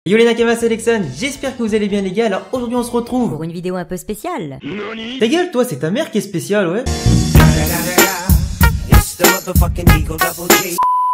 Yo les Nakamas, c'est Alexandre, j'espère que vous allez bien les gars. Alors aujourd'hui on se retrouve pour une vidéo un peu spéciale. Ta gueule toi, c'est ta mère qui est spéciale, ouais.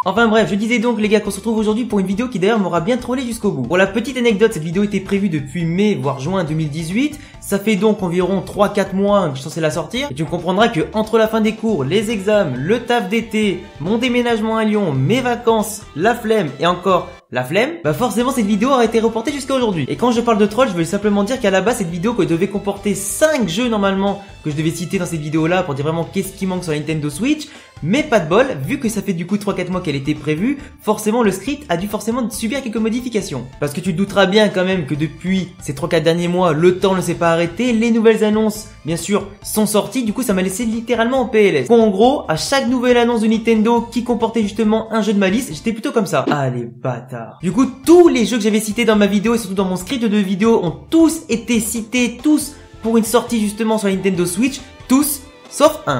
Enfin bref, je disais donc les gars qu'on se retrouve aujourd'hui pour une vidéo qui d'ailleurs m'aura bien trollé jusqu'au bout. Pour la petite anecdote, cette vidéo était prévue depuis mai voire juin 2018. Ça fait donc environ 3-4 mois que je suis censé la sortir. Et tu comprendras que entre la fin des cours, les examens, le taf d'été, mon déménagement à Lyon, mes vacances, la flemme et encore la flemme, bah forcément cette vidéo aura été reportée jusqu'à aujourd'hui. Et quand je parle de troll, je veux simplement dire qu'à la base cette vidéo devait comporter 5 jeux normalement que je devais citer dans cette vidéo là pour dire vraiment qu'est-ce qui manque sur la Nintendo Switch. Mais pas de bol, vu que ça fait du coup 3-4 mois qu'elle était prévue, forcément le script a dû forcément subir quelques modifications. Parce que tu te douteras bien quand même que depuis ces 3-4 derniers mois, le temps ne s'est pas arrêté, les nouvelles annonces, bien sûr, sont sorties, du coup ça m'a laissé littéralement en PLS. Bon, en gros, à chaque nouvelle annonce de Nintendo qui comportait justement un jeu de ma liste, j'étais plutôt comme ça. Ah les bâtards. Du coup, tous les jeux que j'avais cités dans ma vidéo et surtout dans mon script de vidéo ont tous été cités, tous pour une sortie justement sur la Nintendo Switch, tous, sauf un.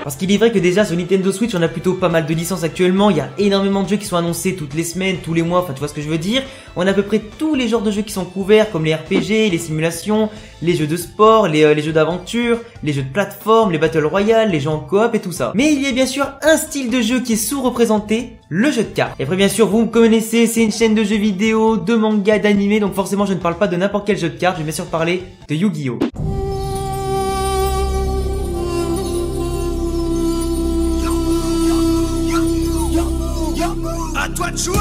Parce qu'il est vrai que déjà sur Nintendo Switch on a plutôt pas mal de licences actuellement, il y a énormément de jeux qui sont annoncés toutes les semaines, tous les mois, enfin tu vois ce que je veux dire. On a à peu près tous les genres de jeux qui sont couverts comme les RPG, les simulations, les jeux de sport, les jeux d'aventure, les jeux de plateforme, les Battle Royale, les jeux en coop et tout ça. Mais il y a bien sûr un style de jeu qui est sous-représenté, le jeu de cartes. Et après bien sûr vous me connaissez, c'est une chaîne de jeux vidéo, de manga, d'animé, donc forcément je ne parle pas de n'importe quel jeu de cartes, je vais bien sûr parler de Yu-Gi-Oh! À toi de jouer.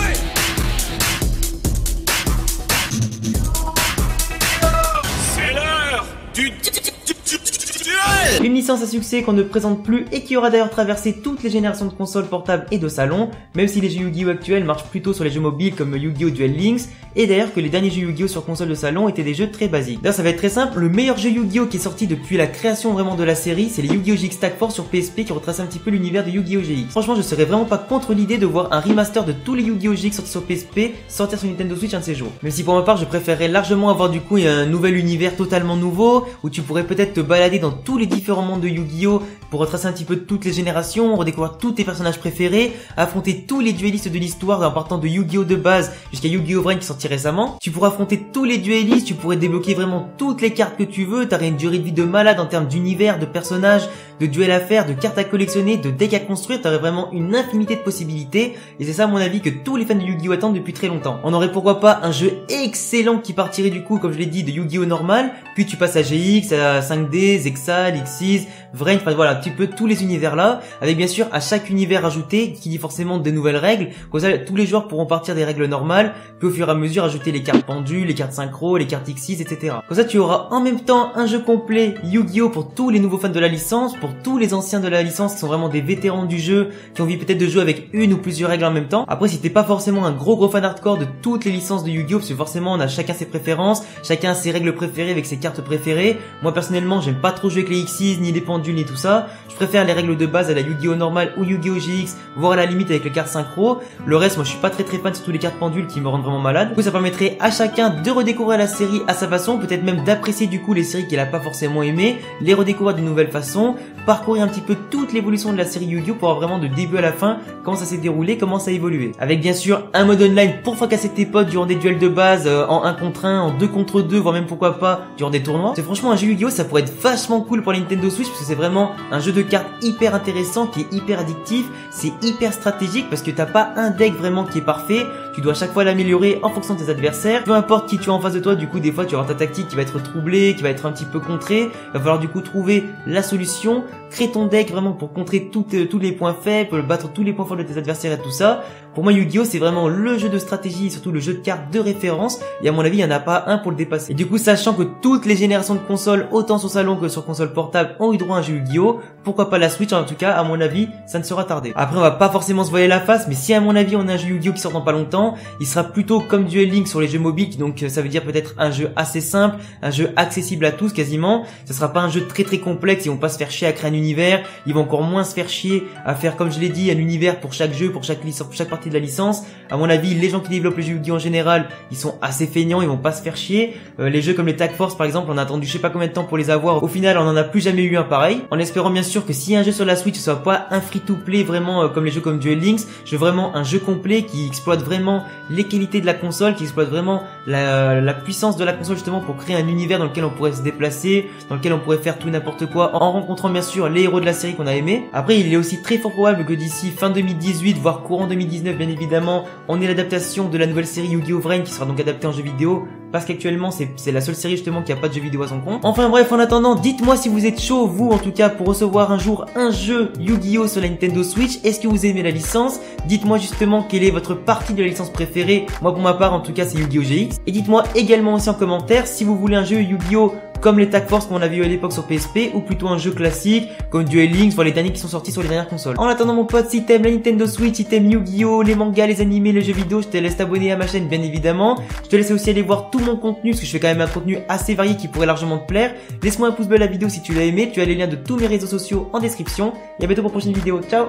C'est l'heure du duel. Une licence à succès qu'on ne présente plus et qui aura d'ailleurs traversé toutes les générations de consoles portables et de salon, même si les jeux Yu-Gi-Oh! Actuels marchent plutôt sur les jeux mobiles comme Yu-Gi-Oh! Duel Links, et d'ailleurs que les derniers jeux Yu-Gi-Oh! Sur console de salon étaient des jeux très basiques. D'ailleurs ça va être très simple, le meilleur jeu Yu-Gi-Oh! Qui est sorti depuis la création vraiment de la série, c'est les Yu-Gi-Oh! GX Tag Force sur PSP qui retrace un petit peu l'univers de Yu-Gi-Oh! GX. Franchement je serais vraiment pas contre l'idée de voir un remaster de tous les Yu-Gi-Oh! GX sortis sur PSP sortir sur Nintendo Switch un de ces jours. Même si pour ma part je préférerais largement avoir du coup un nouvel univers totalement nouveau, où tu pourrais peut-être te balader dans tous les différents mondes de Yu-Gi-Oh! Pour retracer un petit peu toutes les générations, redécouvrir tous tes personnages préférés, affronter tous les duellistes de l'histoire en partant de Yu-Gi-Oh! De base jusqu'à Yu-Gi-Oh! Vrai qui est sorti récemment. Tu pourras affronter tous les duellistes, tu pourrais débloquer vraiment toutes les cartes que tu veux, t'aurais une durée de vie de malade en termes d'univers, de personnages, de duels à faire, de cartes à collectionner, de decks à construire, t'aurais vraiment une infinité de possibilités, et c'est ça à mon avis que tous les fans de Yu-Gi-Oh! Attendent depuis très longtemps. On aurait pourquoi pas un jeu excellent qui partirait du coup, comme je l'ai dit, de Yu-Gi-Oh! Normal, puis tu passes à GX, à 5D, Zexal, Xyz, Vrain, enfin voilà, un petit peu tous les univers là, avec bien sûr à chaque univers ajouté, qui dit forcément des nouvelles règles, comme ça tous les joueurs pourront partir des règles normales, puis au fur et à mesure ajouter les cartes pendules, les cartes synchro, les cartes Xyz, etc. Comme ça tu auras en même temps un jeu complet Yu-Gi-Oh! Pour tous les nouveaux fans de la licence, pour tous les anciens de la licence qui sont vraiment des vétérans du jeu, qui ont envie peut-être de jouer avec une ou plusieurs règles en même temps. Après si t'es pas forcément un gros fan hardcore de toutes les licences de Yu-Gi-Oh! Parce que forcément on a chacun ses préférences, chacun ses règles préférées avec ses cartes préférées. Moi personnellement j'aime pas trop jouer avec les Xyz, ni les pendules, ni tout ça. Je préfère les règles de base à la Yu-Gi-Oh! Normale ou Yu-Gi-Oh! GX, voire à la limite avec les cartes synchro. Le reste moi je suis pas très fan, surtout les cartes pendules qui me rendent vraiment malade. Du coup ça permettrait à chacun de redécouvrir la série à sa façon, peut-être même d'apprécier du coup les séries qu'il a pas forcément aimées, les redécouvrir d'une nouvelle façon, parcourir un petit peu toute l'évolution de la série Yu-Gi-Oh! Pour voir vraiment de début à la fin comment ça s'est déroulé, comment ça a évolué. Avec bien sûr un mode online pour fracasser tes potes durant des duels de base, en 1 contre 1, en 2 contre 2, voire même pourquoi pas durant des tournois. C'est franchement un jeu Yu-Gi-Oh! Ça pourrait être vachement cool pour la Nintendo Switch parce que c'est vraiment un jeu de cartes hyper intéressant, qui est hyper addictif, c'est hyper stratégique parce que t'as pas un deck vraiment qui est parfait, tu dois à chaque fois l'améliorer en fonction de tes adversaires, peu importe qui tu as en face de toi, du coup des fois tu auras ta tactique qui va être troublée, qui va être un petit peu contrée, il va falloir du coup trouver la solution, créer ton deck vraiment pour contrer tous les points faibles, pour battre tous les points forts de tes adversaires et tout ça. Pour moi Yu-Gi-Oh! C'est vraiment le jeu de stratégie, surtout le jeu de cartes de référence, et à mon avis il n'y en a pas un pour le dépasser. Et du coup sachant que toutes les générations de consoles, autant sur salon que sur console portable, ont eu droit à un jeu Yu-Gi-Oh! Pourquoi pas la Switch, en tout cas à mon avis ça ne sera tardé. Après on va pas forcément se voiler la face, mais si à mon avis on a un jeu Yu-Gi-Oh! Qui sort dans pas longtemps, il sera plutôt comme Duel Links sur les jeux mobiles, donc ça veut dire peut-être un jeu assez simple, un jeu accessible à tous quasiment. Ce sera pas un jeu très complexe, ils vont pas se faire chier à créer un univers, ils vont encore moins se faire chier à faire, comme je l'ai dit, un univers pour chaque jeu, pour chaque licence, pour chaque partie partie de la licence. À mon avis, les gens qui développent les jeux Yu-Gi-Oh en général, ils sont assez feignants, ils vont pas se faire chier. Les jeux comme les Tag Force par exemple, on a attendu je sais pas combien de temps pour les avoir. Au final, on en a plus jamais eu un pareil. En espérant bien sûr que s'il y a un jeu sur la Switch, ce soit pas un free-to-play vraiment comme les jeux comme Duel Links. Je veux vraiment un jeu complet qui exploite vraiment les qualités de la console, qui exploite vraiment la puissance de la console justement pour créer un univers dans lequel on pourrait se déplacer, dans lequel on pourrait faire tout n'importe quoi en rencontrant bien sûr les héros de la série qu'on a aimé. Après, il est aussi très fort probable que d'ici fin 2018 voire courant 2019 bien évidemment, on ait l'adaptation de la nouvelle série Yu-Gi-Oh! Vrain qui sera donc adaptée en jeu vidéo, parce qu'actuellement c'est la seule série justement qui a pas de jeu vidéo à son compte. Enfin bref, en attendant, dites-moi si vous êtes chaud, vous en tout cas, pour recevoir un jour un jeu Yu-Gi-Oh! Sur la Nintendo Switch. Est-ce que vous aimez la licence? Dites-moi justement quelle est votre partie de la licence préférée. Moi pour ma part en tout cas c'est Yu-Gi-Oh! GX. Et dites-moi également aussi en commentaire si vous voulez un jeu Yu-Gi-Oh! Comme les Tag Force qu'on avait eu à l'époque sur PSP, ou plutôt un jeu classique comme Duel Links, voire les derniers qui sont sortis sur les dernières consoles. En attendant mon pote, si t'aimes la Nintendo Switch, si t'aimes Yu-Gi-Oh!, les mangas, les animés, les jeux vidéo, je te laisse t'abonner à ma chaîne bien évidemment. Je te laisse aussi aller voir tout mon contenu parce que je fais quand même un contenu assez varié qui pourrait largement te plaire. Laisse-moi un pouce bleu à la vidéo si tu l'as aimé, tu as les liens de tous mes réseaux sociaux en description. Et à bientôt pour une prochaine vidéo, ciao.